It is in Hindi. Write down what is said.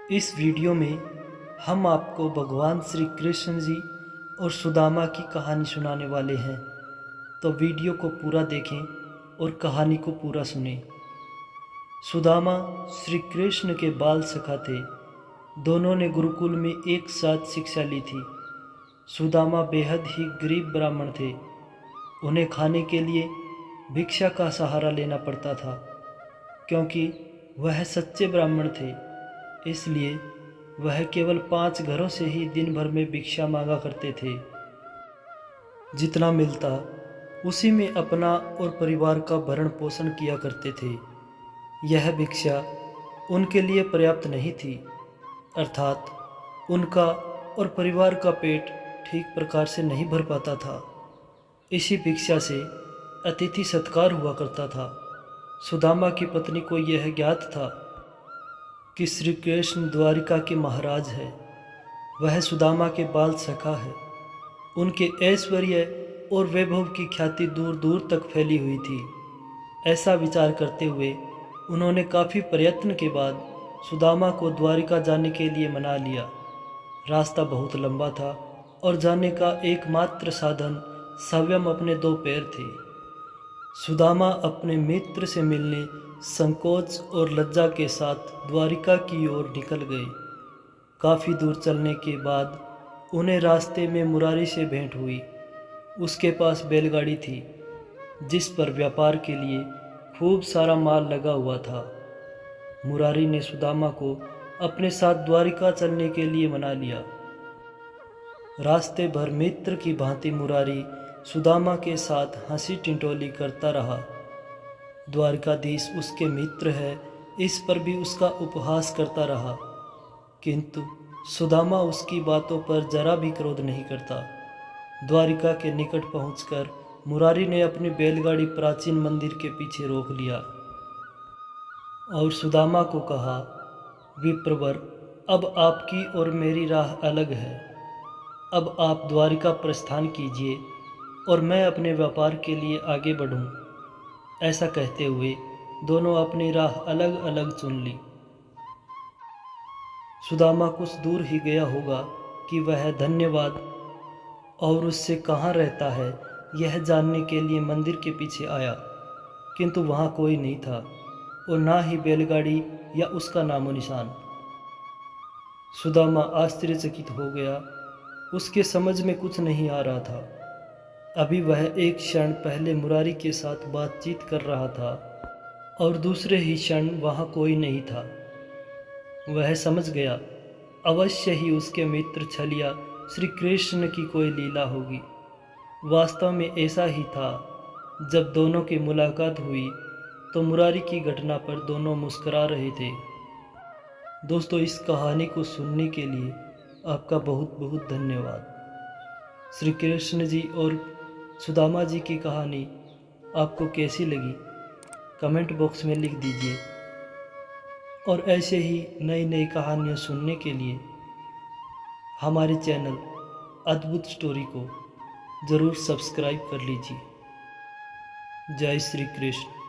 इस वीडियो में हम आपको भगवान श्री कृष्ण जी और सुदामा की कहानी सुनाने वाले हैं, तो वीडियो को पूरा देखें और कहानी को पूरा सुनें। सुदामा श्री कृष्ण के बाल सखा थे। दोनों ने गुरुकुल में एक साथ शिक्षा ली थी। सुदामा बेहद ही गरीब ब्राह्मण थे। उन्हें खाने के लिए भिक्षा का सहारा लेना पड़ता था, क्योंकि वह सच्चे ब्राह्मण थे। इसलिए वह केवल 5 घरों से ही दिन भर में भिक्षा मांगा करते थे। जितना मिलता उसी में अपना और परिवार का भरण पोषण किया करते थे। यह भिक्षा उनके लिए पर्याप्त नहीं थी, अर्थात उनका और परिवार का पेट ठीक प्रकार से नहीं भर पाता था। इसी भिक्षा से अतिथि सत्कार हुआ करता था। सुदामा की पत्नी को यह ज्ञात था कि श्री कृष्ण द्वारिका के महाराज है। वह सुदामा के बाल सखा है। उनके ऐश्वर्य और वैभव की ख्याति दूर दूर तक फैली हुई थी। ऐसा विचार करते हुए उन्होंने काफ़ी प्रयत्न के बाद सुदामा को द्वारिका जाने के लिए मना लिया। रास्ता बहुत लंबा था और जाने का एकमात्र साधन स्वयं अपने 2 पैर थे। सुदामा अपने मित्र से मिलने संकोच और लज्जा के साथ द्वारिका की ओर निकल गए। काफ़ी दूर चलने के बाद उन्हें रास्ते में मुरारी से भेंट हुई। उसके पास बैलगाड़ी थी, जिस पर व्यापार के लिए खूब सारा माल लगा हुआ था। मुरारी ने सुदामा को अपने साथ द्वारिका चलने के लिए मना लिया। रास्ते भर मित्र की भांति मुरारी सुदामा के साथ हंसी टिंटोली करता रहा। द्वारकाधीश उसके मित्र है, इस पर भी उसका उपहास करता रहा, किंतु सुदामा उसकी बातों पर जरा भी क्रोध नहीं करता। द्वारिका के निकट पहुंचकर मुरारी ने अपनी बैलगाड़ी प्राचीन मंदिर के पीछे रोक लिया और सुदामा को कहा, विप्रवर, अब आपकी और मेरी राह अलग है। अब आप द्वारिका प्रस्थान कीजिए और मैं अपने व्यापार के लिए आगे बढ़ूं। ऐसा कहते हुए दोनों अपनी राह अलग अलग चुन ली। सुदामा कुछ दूर ही गया होगा कि वह धन्यवाद और उससे कहाँ रहता है यह जानने के लिए मंदिर के पीछे आया, किंतु वहाँ कोई नहीं था और ना ही बैलगाड़ी या उसका नामो निशान। सुदामा आश्चर्यचकित हो गया। उसके समझ में कुछ नहीं आ रहा था। अभी वह एक क्षण पहले मुरारी के साथ बातचीत कर रहा था और दूसरे ही क्षण वहाँ कोई नहीं था। वह समझ गया, अवश्य ही उसके मित्र छलिया श्री कृष्ण की कोई लीला होगी। वास्तव में ऐसा ही था। जब दोनों की मुलाकात हुई तो मुरारी की घटना पर दोनों मुस्कुरा रहे थे। दोस्तों, इस कहानी को सुनने के लिए आपका बहुत बहुत धन्यवाद। श्री कृष्ण जी और सुदामा जी की कहानी आपको कैसी लगी, कमेंट बॉक्स में लिख दीजिए। और ऐसे ही नई नई कहानियाँ सुनने के लिए हमारे चैनल अद्भुत स्टोरी को ज़रूर सब्सक्राइब कर लीजिए। जय श्री कृष्ण।